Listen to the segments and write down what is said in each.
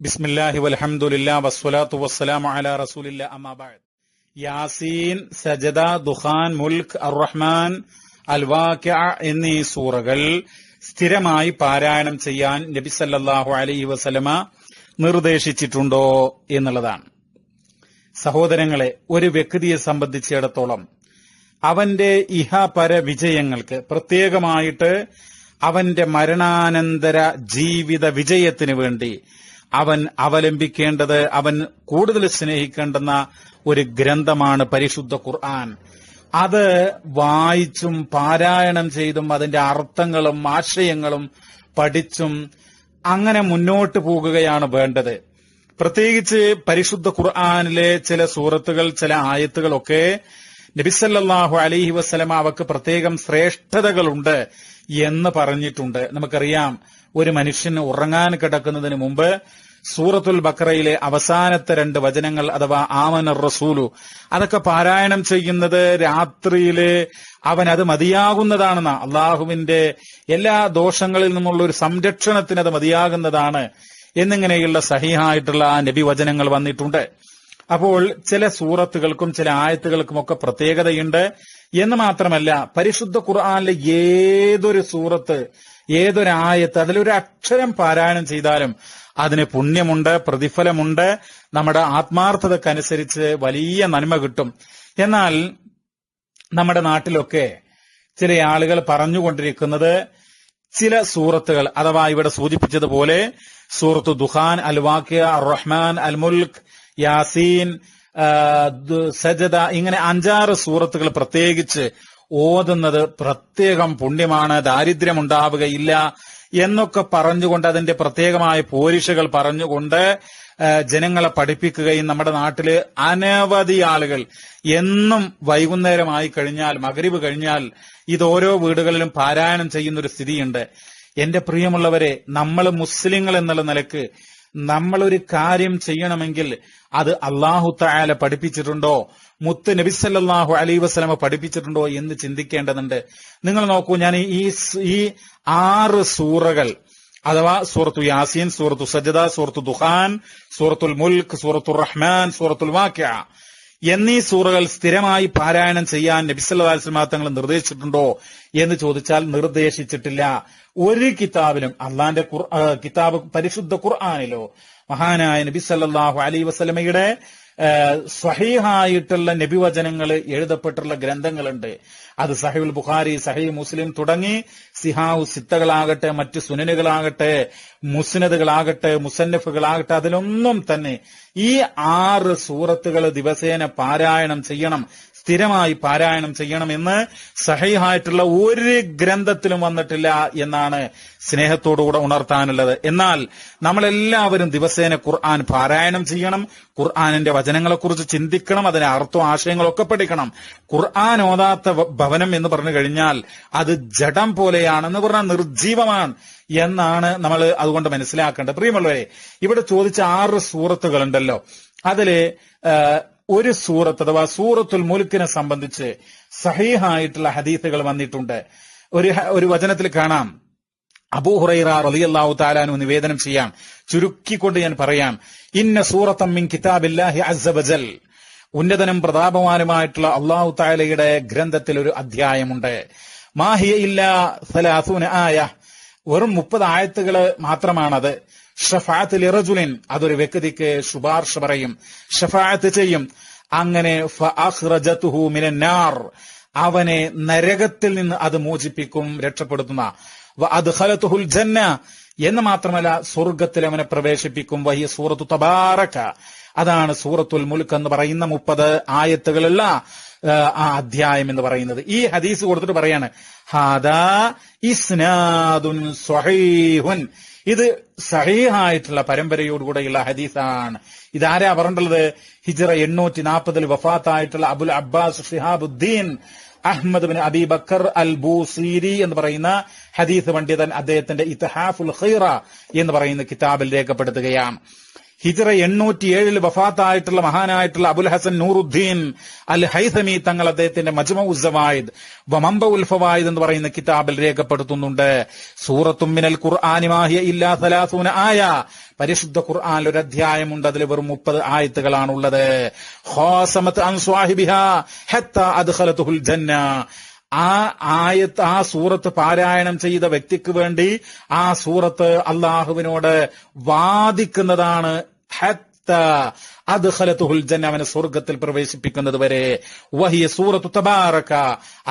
ബിസ്മില്ലാഹി വൽഹംദുലില്ലാ വസ്സലാത്തു വസ്സലാമു അലാ റസൂലില്ലാ അമ്മാ ബഅദ്. യാസീൻ, സജദ, ദുഖാൻ, മുൽക്ക്, അർ-റഹ്മാൻ, അൽ-വാഖിഅ എന്നീ സൂറകൾ സ്ഥിരമായി പാരായണം ചെയ്യാൻ നബി സല്ലല്ലാഹു അലൈഹി വസല്ലമ നിർദ്ദേശിച്ചിട്ടുണ്ടോ എന്നുള്ളതാണ്. സഹോദരങ്ങളെ, ഒരു വ്യക്തിയെ സംബന്ധിച്ചിടത്തോളം അവന്റെ ഇഹപര വിജയങ്ങൾക്ക്, പ്രത്യേകമായിട്ട് അവന്റെ മരണാനന്തര ജീവിത വിജയത്തിന് വേണ്ടി അവൻ അവലംബിക്കേണ്ടത്, അവൻ കൂടുതൽ സ്നേഹിക്കേണ്ടുന്ന ഒരു ഗ്രന്ഥമാണ് പരിശുദ്ധ ഖുർആൻ. അത് വായിച്ചും പാരായണം ചെയ്തും അതിന്റെ അർത്ഥങ്ങളും ആശയങ്ങളും പഠിച്ചും അങ്ങനെ മുന്നോട്ട് പോകുകയാണ് വേണ്ടത്. പ്രത്യേകിച്ച് പരിശുദ്ധ ഖുർആനിലെ ചില സൂറത്തുകൾ, ചില ആയത്തുകളൊക്കെ നബി സല്ലല്ലാഹു അലൈഹി വസല്ലമ അവക്ക് പ്രത്യേകം ശ്രേഷ്ഠതകളുണ്ട് എന്ന് പറഞ്ഞിട്ടുണ്ട്. നമുക്കറിയാം, ഒരു മനുഷ്യൻ ഉറങ്ങാൻ കിടക്കുന്നതിന് മുമ്പ് സൂറത്തുൽ ബഖറയിലെ അവസാനത്തെ 2 വചനങ്ങൾ അഥവാ ആമനർ റസൂലു, അതൊക്കെ പാരായണം ചെയ്യുന്നത് രാത്രിയില് അവൻ അത് മതിയാകുന്നതാണെന്ന, അള്ളാഹുവിന്റെ എല്ലാ ദോഷങ്ങളിൽ നിന്നുള്ള ഒരു സംരക്ഷണത്തിന് അത് മതിയാകുന്നതാണ് എന്നിങ്ങനെയുള്ള സഹീഹായിട്ടുള്ള നബി വചനങ്ങൾ വന്നിട്ടുണ്ട്. അപ്പോൾ ചില സൂറത്തുകൾക്കും ചില ആയത്തുകൾക്കുമൊക്കെ പ്രത്യേകതയുണ്ട് എന്ന് മാത്രമല്ല, പരിശുദ്ധ ഖുർആനിലെ ഏതൊരു സൂറത്ത്, ഏതൊരായത്ത്, അതിലൊരു അക്ഷരം പാരായണം ചെയ്താലും അതിന് പുണ്യമുണ്ട്, പ്രതിഫലമുണ്ട്, നമ്മുടെ ആത്മാർത്ഥതക്കനുസരിച്ച് വലിയ നന്മ കിട്ടും. എന്നാൽ നമ്മുടെ നാട്ടിലൊക്കെ ചില ആളുകൾ പറഞ്ഞുകൊണ്ടിരിക്കുന്നത് ചില സൂറത്തുകൾ, അഥവാ ഇവിടെ സൂചിപ്പിച്ചതുപോലെ സൂറത്തു ദുഖാൻ, അൽ-വാഖിഅ, അർ-റഹ്മാൻ, അൽ-മുൽക്ക്, യാസീൻ, സജദ, ഇങ്ങനെ 5-6 സൂറത്തുകൾ പ്രത്യേകിച്ച് ഓതുന്നത് പ്രത്യേകം പുണ്യമാണ്, ദാരിദ്ര്യമുണ്ടാവുകയില്ല എന്നൊക്കെ പറഞ്ഞുകൊണ്ട് അതിന്റെ പ്രത്യേകമായ പോരിഷകൾ പറഞ്ഞുകൊണ്ട് ജനങ്ങളെ പഠിപ്പിക്കുകയും നമ്മുടെ നാട്ടില് അനവധി ആളുകൾ എന്നും വൈകുന്നേരമായി കഴിഞ്ഞാൽ, മഗ്രിബ് കഴിഞ്ഞാൽ ഇത് ഓരോ വീടുകളിലും പാരായണം ചെയ്യുന്ന ഒരു സ്ഥിതിയുണ്ട്. എന്റെ പ്രിയമുള്ളവരെ, നമ്മൾ മുസ്ലിങ്ങൾ എന്നുള്ള നിലക്ക് നമ്മളൊരു കാര്യം ചെയ്യണമെങ്കിൽ അത് അല്ലാഹു തആല പഠിപ്പിച്ചിട്ടുണ്ടോ, മുത്ത് നബി സല്ലല്ലാഹു അലൈഹി വസല്ലമ പഠിപ്പിച്ചിട്ടുണ്ടോ എന്ന് ചിന്തിക്കേണ്ടതുണ്ട്. നിങ്ങൾ നോക്കൂ, ഞാൻ ഈ 6 സൂറകൾ അഥവാ സൂറത്തു യാസീൻ, സൂറത്തു സജദ, സൂറത്തു ദുഖാൻ, സൂറത്തുൽ മുൽക്ക്, സൂറത്തുർ റഹ്മാൻ, സൂറത്തുൽ വാഖിഅ എന്നീ സൂറകൾ സ്ഥിരമായി പാരായണം ചെയ്യാൻ നബി സല്ലല്ലാഹു അലൈഹി വസല്ലമ തങ്ങൾ നിർദ്ദേശിച്ചിട്ടുണ്ടോ എന്ന് ചോദിച്ചാൽ നിർദ്ദേശിച്ചിട്ടില്ല. ഒരു കിതാബിലും, അള്ളാന്റെ കിതാബ് പരിശുദ്ധ ഖുർആനിലോ മഹാനായ നബി സല്ലല്ലാഹു അലൈഹി വസല്ലമയുടെ സ്വഹീഹായിട്ടുള്ള നബിവചനങ്ങൾ എഴുതപ്പെട്ടുള്ള ഗ്രന്ഥങ്ങളുണ്ട്. അത് സഹീഹുൽ ബുഖാരി, സഹീഹ് മുസ്ലിം തുടങ്ങി സിഹാഹു സിത്തകളാകട്ടെ, മറ്റ് സുനനുകളാകട്ടെ, മുസ്നദുകളാകട്ടെ, മുസന്നഫുകളാകട്ടെ, അതിലൊന്നും തന്നെ ഈ 6 സൂറത്തുകൾ ദിവസേന പാരായണം ചെയ്യണം, സ്ഥിരമായി പാരായണം ചെയ്യണമെന്ന് സഹീഹായിട്ടുള്ള ഒരു ഗ്രന്ഥത്തിലും വന്നിട്ടില്ല എന്നാണ് സ്നേഹത്തോടുകൂടെ ഉണർത്താനുള്ളത്. എന്നാൽ നമ്മളെല്ലാവരും ദിവസേന ഖുർആൻ പാരായണം ചെയ്യണം, ഖുർആനിന്റെ വചനങ്ങളെക്കുറിച്ച് ചിന്തിക്കണം, അതിന്റെ അർത്ഥവും ആശയങ്ങളൊക്കെ പഠിക്കണം. ഖുർആൻ ഓതാത്ത ഭവനം എന്ന് പറഞ്ഞു കഴിഞ്ഞാൽ അത് ജഡം പോലെയാണെന്ന് പറഞ്ഞാൽ നിർജീവമാണ് എന്നാണ് നമ്മൾ അതുകൊണ്ട് മനസ്സിലാക്കേണ്ടത്. പ്രിയമുള്ളവരെ, ഇവിടെ ചോദിച്ച 6 സൂറത്തുകളുണ്ടല്ലോ, അതില് ഒരു സൂറത്ത് അഥവാ സൂറത്തുൽ മുൽക്കിനെ സംബന്ധിച്ച് സഹീഹായിട്ടുള്ള ഹദീസുകൾ വന്നിട്ടുണ്ട്. ഒരു വചനത്തിൽ കാണാം, അബൂ ഹുറൈറ റളിയല്ലാഹു തആല അൻഹു നിവേദനം ചെയ്യാം. ചുരുക്കിക്കൊണ്ട് ഞാൻ പറയാം, ഇന്ന സൂറത്തൻ മിൻ കിതാബില്ലാഹി അസ്സ വജൽ, ഉന്നതനും പ്രതാപവാനുമായിട്ടുള്ള അല്ലാഹു തആലയുടെ ഗ്രന്ഥത്തിൽ ഒരു അധ്യായമുണ്ട്. മാഹിയ ഇല്ലാ 30 ആയ, വെറും 30 ആയത്തുകൾ മാത്രമാണത്. ഷഫാഅത്ത് ലിറജുലിൻ, അതൊരു വ്യക്തിക്ക് ശുപാർശ പറയും, ഷഫാഅത്ത് ചെയ്യും. അങ്ങനെ ഫഅഖ്റജതുഹു മിനന്നാർ, അവനെ നരകത്തിൽ നിന്ന് അത് മോചിപ്പിക്കും, രക്ഷപ്പെടുത്തുന്ന. വഅദ്ഖലതുഹുൽ ജന്ന, എന്ന് മാത്രമല്ല സ്വർഗ്ഗത്തിൽ അവനെ പ്രവേശിപ്പിക്കും. വഹിയ സൂറത്തു തബാറക, അതാണ് സൂറത്തുൽ മുൽക്ക് എന്ന് പറയുന്ന 30 ആയത്തുകളുള്ള ആ അധ്യായം എന്ന് പറയുന്നത്. ഈ ഹദീസ് കൊടുത്തിട്ട് പറയാണ്, ഹാദാ ഇസ്നാദുൻ സ്വഹീഹുൻ, ഇത് സഹീഹായിട്ടുള്ള പരമ്പരയോടുകൂടെയുള്ള ഹദീസാണ്. ഇതാരാ പറഞ്ഞിട്ടുള്ളത്? ഹിജ്റ 840 വഫാത്തായിട്ടുള്ള Abul Abbas Shihabuddin Ahmad bin Abi Bakr al Busiri എന്ന് പറയുന്ന ഹദീസ് പണ്ഡിതൻ അദ്ദേഹത്തിന്റെ ഇത്ഹാഫുൽ ഖൈറ എന്ന് പറയുന്ന കിതാബിൽ രേഖപ്പെടുത്തുകയാണ്. ഹിജ്റ 807 വഫാത്തായിട്ടുള്ള മഹാനായിട്ടുള്ള അബുൽ ഹസൻ നൂറുദ്ദീൻ അൽ ഹൈതമി തങ്ങൾ അദ്ദേഹത്തിന്റെ മജ്മഉ സവായിദ് വ മംബഉൽ ഫവായിദ് എന്ന് പറയുന്ന കിതാബിൽ രേഖപ്പെടുത്തുന്നുണ്ട്. സൂറത്തും മിനൽ ഖുർആനി മാഹിയ ഇല്ലാ 30 ആയ, പരിശുദ്ധ ഖുർആനിൽ ഒരു അധ്യായമുണ്ട്, അതിൽ വെറും 30 ആയത്തുകളാണുള്ളത്. ഖാസമത് അൻ സ്വാഹിബിഹാ ഹത്താ അദ്ഖലതുൽ ജന്ന. ആ സൂറത്ത് പാരായണം ചെയ്ത വ്യക്തിക്ക് വേണ്ടി ആ സൂറത്ത് അള്ളാഹുവിനോട് വാദിക്കുന്നതാണ്. അദ്ഖലതുൽ ജന്ന, അവനെ സ്വർഗത്തിൽ പ്രവേശിപ്പിക്കുന്നത് വരെ. വഹിയ സൂറത്തു തബാറക,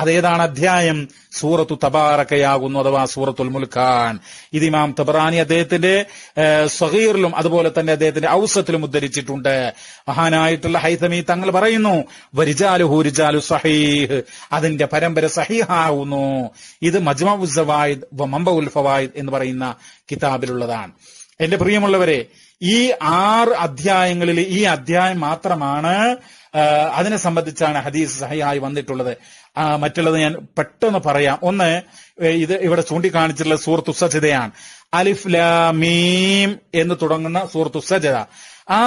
അതേതാണ് അധ്യായം? സൂറത്തു തബാറകയാകുന്നു, അഥവാ സൂറത്തുൽ മുൽക്കാൻ. ഇത് ഇമാം തബറാനി അദ്ദേഹത്തിന്റെ സഗീറിലും അതുപോലെ തന്നെ അദ്ദേഹത്തിന്റെ ഔസത്തിലും ഉദ്ധരിച്ചിട്ടുണ്ട്. മഹാനായിട്ടുള്ള ഹൈതമി തങ്ങൾ പറയുന്നു, വരിജാലുഹു റിജാലു സഹീഹ്, അതിന്റെ പരമ്പര സഹീഹാവുന്നു. ഇത് മജ്മഉ സവായിദ് വ മംബഉൽ ഫവായിദ് എന്ന് പറയുന്ന കിതാബിലുള്ളതാണ്. എന്റെ പ്രിയമുള്ളവരെ, ഈ 6 അധ്യായങ്ങളിൽ ഈ അധ്യായം മാത്രമാണ് അതിനെ സംബന്ധിച്ചാണ് ഹദീസ് സഹിഹായി വന്നിട്ടുള്ളത്. മറ്റുള്ളത് ഞാൻ പെട്ടെന്ന് പറയാം. ഒന്ന്, ഇത് ഇവിടെ ചൂണ്ടിക്കാണിച്ചിട്ടുള്ള സൂറത്തു സജ്ദയാണ്. അലിഫ് ലാം മീം എന്ന് തുടങ്ങുന്ന സൂറത്തു സജ്ദ. ആ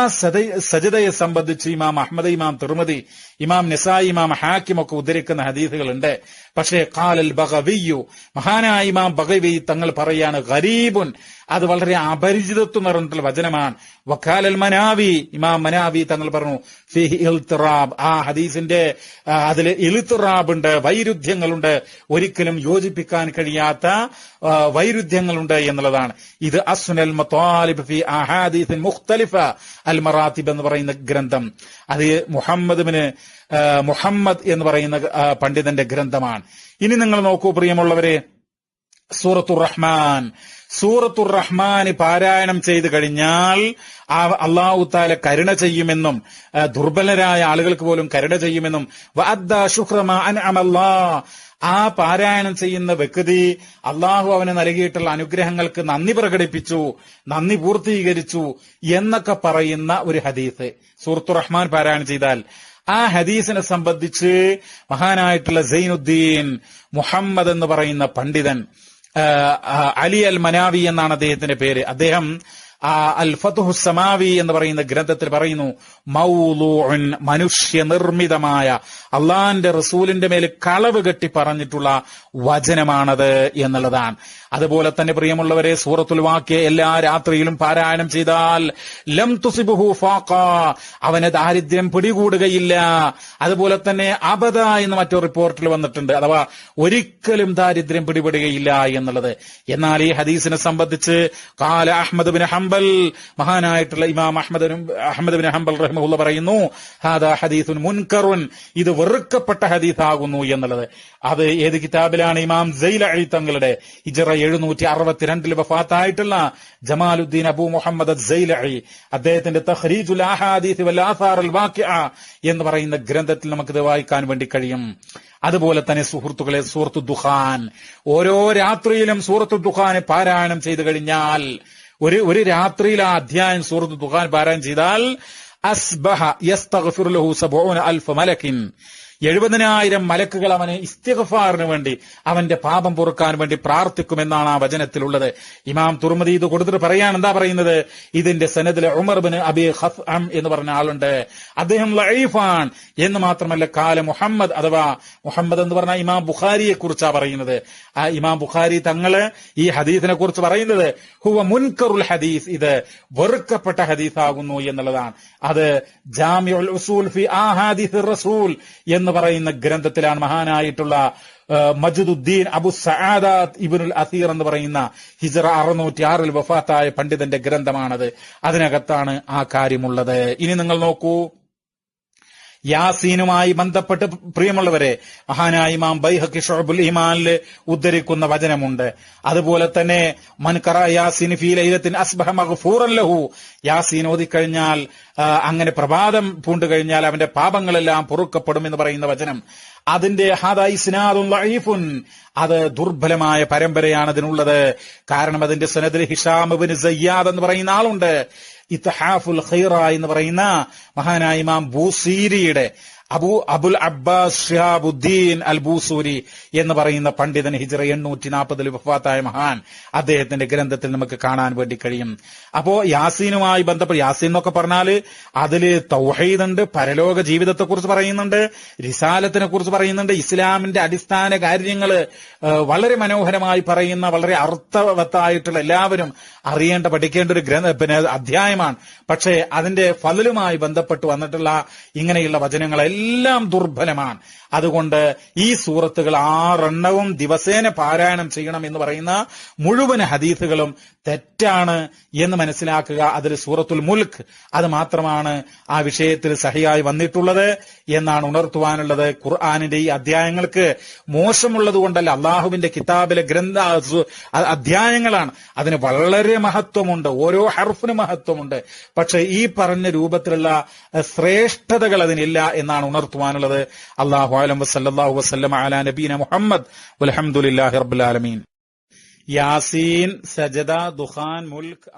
സജ്ദയെ സംബന്ധിച്ച് ഇമാം അഹ്മദ്, ഇമാം തിർമിദി, ഇമാം നിസായി, ഇമാം ഹാക്കിം ഒക്കെ ഉദ്ധരിക്കുന്ന ഹദീസുകളുണ്ട്. പക്ഷേ ഖാലൽ ബഗവിയ്യു, മഹാനായ ഇമാം ബഗവി തങ്ങൾ പറയാണ്, ഗരീബുൻ, അത് വളരെ അപരിചിതത്വം നിറഞ്ഞിട്ടുള്ള വചനമാണ്. വഖാലൽ മനാവി, ഇമാം മനാവി തങ്ങൾ പറഞ്ഞു, ഫീഹി ഇൽത്തിറാബ്, ആ ഹദീസിന്റെ അതിൽ ഇൽത്തിറാബ് ഉണ്ട്, വൈരുദ്ധ്യങ്ങളുണ്ട്, ഒരിക്കലും യോജിപ്പിക്കാൻ കഴിയാത്ത വൈരുദ്ധ്യങ്ങളുണ്ട് എന്നുള്ളതാണ്. ഇത് അസ്നൽ മതാലിബ് ഫി അഹാദീസിൻ മുഖ്തലിഫ അൽ മറാത്തിബ് എന്ന് പറയുന്ന ഗ്രന്ഥം, അത് മുഹമ്മദ് എന്ന് പറയുന്ന പണ്ഡിതന്റെ ഗ്രന്ഥമാണ്. ഇനി നിങ്ങൾ നോക്കൂ പ്രിയമുള്ളവരെ, സൂറത്തുർ റഹ്മാൻ. സൂറത്തുർ റഹ്മാൻ പാരായണം ചെയ്തു കഴിഞ്ഞാൽ അല്ലാഹു തആല കരുണ ചെയ്യുമെന്നും ദുർബലരായ ആളുകൾക്ക് പോലും കരുണ ചെയ്യുമെന്നും വഅദ്ദാ ശുക്ര മാ അൻഅമല്ലാഹ്, ആ പാരായണം ചെയ്യുന്ന വ്യക്തി അള്ളാഹു അവന് നൽകിയിട്ടുള്ള അനുഗ്രഹങ്ങൾക്ക് നന്ദി പ്രകടിപ്പിച്ചു, നന്ദി പൂർത്തീകരിച്ചു എന്നൊക്കെ പറയുന്ന ഒരു ഹദീസ് സൂറത്തുർ റഹ്മാൻ പാരായണം ചെയ്താൽ, ആ ഹദീസിനെ സംബന്ധിച്ച് മഹാനായിട്ടുള്ള സൈനുദ്ദീൻ മുഹമ്മദ് എന്ന് പറയുന്ന പണ്ഡിതൻ, അലി അൽ മനാവി എന്നാണ് അദ്ദേഹത്തിന്റെ പേര്, അദ്ദേഹം അൽ ഫത്ഹു സമാവി എന്ന് പറയുന്ന ഗ്രന്ഥത്തിൽ പറയുന്നു, മൗലൂഉൻ, മനുഷ്യ നിർമ്മിതമായ അള്ളാന്റെ റസൂലിന്റെ മേൽ കളവ് കെട്ടി പറഞ്ഞിട്ടുള്ള വചനമാണത് എന്നുള്ളതാണ്. അതുപോലെ തന്നെ പ്രിയമുള്ളവരെ, സൂറത്തുൽ വാഖിയ എല്ലാ രാത്രിയിലും പാരായണം ചെയ്താൽ ലം തുസിബുഹു ഫാഖ, അവന് ദാരിദ്ര്യം പിടികൂടുകയില്ല. അതുപോലെ തന്നെ അബദ എന്ന് മറ്റൊരു റിപ്പോർട്ടിൽ വന്നിട്ടുണ്ട്, അഥവാ ഒരിക്കലും ദാരിദ്ര്യം പിടിപെടുകയില്ല എന്നുള്ളത്. എന്നാൽ ഈ ഹദീസിനെ സംബന്ധിച്ച് ഖാല അഹ്മദ് ബിൻ ഹംബൽ, മഹാനായിട്ടുള്ള ഇമാം അഹ്മദ് ബിൻ ഹംബൽ റഹിമഹുല്ലാഹ് പറയുന്നു, ഹാദാ ഹദീസുൻ മുൻകറുൻ, ഇത് വെറുക്കപ്പെട്ട ഹദീസാകുന്നു എന്നുള്ളത്. അത് ഏത് കിതാബിലാണ്? ഇമാം സൈലഈ തങ്ങളുടെ ഹിജ്റ 762 വഫാത്തായിട്ടുള്ള ജമാലുദ്ദീൻ അബൂ മുഹമ്മദ് സൈലഈ അദ്ദേഹത്തിന്റെ തഖ്രീജുൽ അഹാദീസ് വൽ ആസാർ അൽ വാഖിഅ എന്ന് പറയുന്ന ഗ്രന്ഥത്തിൽ നമുക്കിത് വായിക്കാൻ വേണ്ടി കഴിയും. അതുപോലെ തന്നെ സുഹൃത്തുക്കളെ, സൂറത്തു ദുഖാൻ, ഓരോ രാത്രിയിലും സൂറത്തു ദുഖാൻ പാരായണം ചെയ്തു കഴിഞ്ഞാൽ, ഒരു രാത്രിയിൽ ആ അധ്യായം സൂറത്തു ദുഖാൻ പാരായണം ചെയ്താൽ അസ്ബഹ യസ്തഗ്ഫിറു ലഹു 70,000 മലക്കിൻ, 70,000 മലക്കുകൾ അവന് ഇസ്തിഗ്ഫാറിന് വേണ്ടി, അവന്റെ പാപം പൊറുക്കാൻ വേണ്ടി പ്രാർത്ഥിക്കുമെന്നാണ് ആ വചനത്തിലുള്ളത്. ഇമാം തുർമുദി ഇത് കൊടുത്തിട്ട് പറയാണ്, എന്താ പറയുന്നത്? ഇതിന്റെ സനദിലെ ഉമർ ബിൻ അബി ഖസ്അം എന്ന് പറഞ്ഞ ആളുണ്ട്, അദ്ദേഹം ലഈഫാൻ എന്ന് മാത്രമല്ല, കാല മുഹമ്മദ്, അഥവാ മുഹമ്മദ് എന്ന് പറഞ്ഞ ഇമാം ബുഖാരിയെ കുറിച്ചാണ് പറയുന്നത്. ആ ഇമാം ബുഖാരി തങ്ങള് ഈ ഹദീസിനെ കുറിച്ച് പറയുന്നത് ഹുവ മുൻകറുൽ ഹദീസ്, ഇത് വെറുക്കപ്പെട്ട ഹദീസാകുന്നു എന്നുള്ളതാണ്. അത് ജാമിഉൽ ഉസൂൽ ഫി അഹാദീസ് റസൂൽ എന്ന് പറയുന്ന ഗ്രന്ഥത്തിലാണ് മഹാനായിട്ടുള്ള മജ്ദുദ്ദീൻ അബു സആദാത്ത് ഇബ്നുൽ അസീർ എന്ന് പറയുന്ന ഹിജ്റ 606 വഫാത്തായ പണ്ഡിതന്റെ ഗ്രന്ഥമാണത്. അതിനകത്താണ് ആ കാര്യമുള്ളത്. ഇനി നിങ്ങൾ നോക്കൂ, യാസീനുമായി ബന്ധപ്പെട്ട് പ്രിയമുള്ളവരെ, മഹാനായ ഇമാം ബൈഹഖി ശുഅബുൽ ഈമാനിൽ ഉദ്ധരിക്കുന്ന വചനമുണ്ട്. അതുപോലെ തന്നെ മൻ ഖറഅ യാസീൻ ഫീ ലൈലത്തിൻ അസ്ബഹ മഗ്ഫൂറൻ ലഹു, യാസീൻ ഓതിക്കഴിഞ്ഞാൽ, അങ്ങനെ പ്രഭാതം പൂണ്ടുകഴിഞ്ഞാൽ അവന്റെ പാപങ്ങളെല്ലാം പൊറുക്കപ്പെടും എന്ന് പറയുന്ന വചനം, അതിന്റെ ഹാദാ ഇസ്നാദുൻ ലഈഫുൻ, അത് ദുർബലമായ പരമ്പരയാണ് അതിനുള്ളത്. കാരണം അതിന്റെ സനദിൽ ഹിഷാം ഇബ്നു സയ്യാദ് എന്ന് പറയുന്ന ആളുണ്ട്. ഇത്ഹാഫുൽ ഖൈറ എന്ന് പറയുന്ന മഹാനായ ഇമാം ബൂസീരിയുടെ അബുൽ അബ്ബാസ് ഷിഹാബുദ്ദീൻ അൽ ബൂസൂരി എന്ന് പറയുന്ന പണ്ഡിതൻ ഹിജ്റ 840 വഫാത്തായ മഹാൻ, അദ്ദേഹത്തിന്റെ ഗ്രന്ഥത്തിൽ നമുക്ക് കാണാൻ വേണ്ടി കഴിയും. അപ്പോ യാസീനുമായി ബന്ധപ്പെട്ട്, യാസീൻ എന്നൊക്കെ പറഞ്ഞാല് അതില് തൗഹീദുണ്ട്, പരലോക ജീവിതത്തെ കുറിച്ച് പറയുന്നുണ്ട്, റിസാലത്തിനെ കുറിച്ച് പറയുന്നുണ്ട്, ഇസ്ലാമിന്റെ അടിസ്ഥാന കാര്യങ്ങള് വളരെ മനോഹരമായി പറയുന്ന, വളരെ അർത്ഥവത്തായിട്ടുള്ള എല്ലാവരും അറിയേണ്ട പഠിക്കേണ്ട ഒരു അധ്യായമാണ്. പക്ഷേ അതിന്റെ ഫളലുമായി ബന്ധപ്പെട്ട് വന്നിട്ടുള്ള ഇങ്ങനെയുള്ള വചനങ്ങളെല്ലാം ദുർബലമാണ്. അതുകൊണ്ട് ഈ സൂറത്തുകൾ 6 ദിവസേന പാരായണം ചെയ്യണം എന്ന് പറയുന്ന മുഴുവൻ ഹദീസുകളും തെറ്റാണ് എന്ന് മനസ്സിലാക്കുക. അതിൽ സൂറത്തുൽ മുൽക്ക് അത് മാത്രമാണ് ആ വിഷയത്തിൽ സഹിയായി വന്നിട്ടുള്ളത് എന്നാണ് ഉണർത്തുവാനുള്ളത്. ഖുർആനിന്റെ ഈ അധ്യായങ്ങൾക്ക് മോശമുള്ളത് കൊണ്ടല്ല, അള്ളാഹുവിന്റെ കിതാബിലെ അധ്യായങ്ങളാണ്. അതിന് വളരെ മഹത്വമുണ്ട്, ഓരോ ഹർഫിന് മഹത്വമുണ്ട്. പക്ഷെ ഈ പറഞ്ഞ രൂപത്തിലുള്ള ശ്രേഷ്ഠതകൾ അതിനില്ല എന്നാണ് ഉണർത്തുവാനുള്ളത്. അല്ലാഹു അലം വസല്ലല്ലാഹു വസല്ലമ അലാ നബീന മുഹമ്മദ് വൽഹംദുലില്ലാഹി റബ്ബിൽ ആലമീൻ. യാസീൻ, സജദ, ദുഖാൻ, മുൽക്ക്.